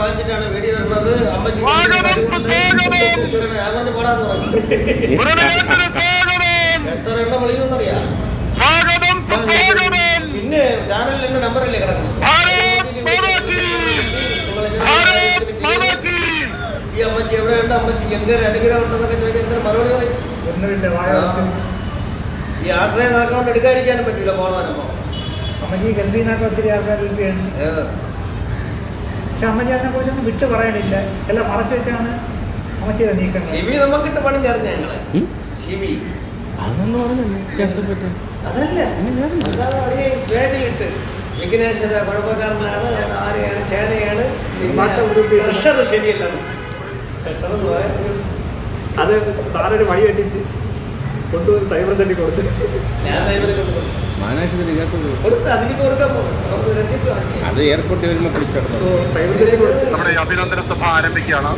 വാങ്ങിച്ചിട്ടാണ് video തരുന്നത്. അമ്മച്ചി എത്ര എണ്ണം വിളിക്കുമെന്നറിയാം. പിന്നെ ചാനലിൽ എന്റെ നമ്പറല്ലേ കിടക്കുന്നത്. ഈ അമ്മച്ചി എവിടെയുണ്ട്, അമ്മച്ചിക്ക് എന്തൊരു അനുഗ്രഹം ഉണ്ടെന്നൊക്കെ ചോദിച്ചാൽ എന്തൊരു മറുപടി പറയും. ഈ ആശ്രയം നടക്കൊണ്ട് എടുക്കാതിരിക്കാനും പറ്റില്ല. പോകാൻ വരുമ്പോ അമ്മജി ഗംഭീരനായിട്ട് ഒത്തിരി ആൾക്കാർ പക്ഷെ അമ്മജി അതിനെ കുറിച്ചൊന്നും വിട്ടു പറയാനില്ല. എല്ലാം മറച്ചു വെച്ചാണ് അമ്മച്ചിയുടെ നീക്കം. ഷിവി നമുക്കിട്ട് പണി ചേർന്ന ഞങ്ങള് ഷിവി അതല്ല വേദിയിട്ട് വിഘ്നേശ്വര കുഴപ്പക്കാരനാണ്, ആരെയാണ്, ചേനയാണ്, പ്രഷർ ശരിയല്ല. പ്രഷർ അത് താനൊരു വഴി കെട്ടിച്ച് കൊണ്ടുപോയി സൈബർ സെന്ററിൽ കൊടുത്ത് ഞാൻ സൈബറിൽ കൊടുത്ത് അതിലേക്ക് കൊടുക്കാൻ പോകും. അത് എയർപോർട്ടിൽ വരുമ്പോൾ വിളിച്ചെടുത്തു. സൈബർ സെന്ററിൽ നമ്മുടെ അഭിനന്ദന സഭ ആരംഭിക്കുകയാണ്.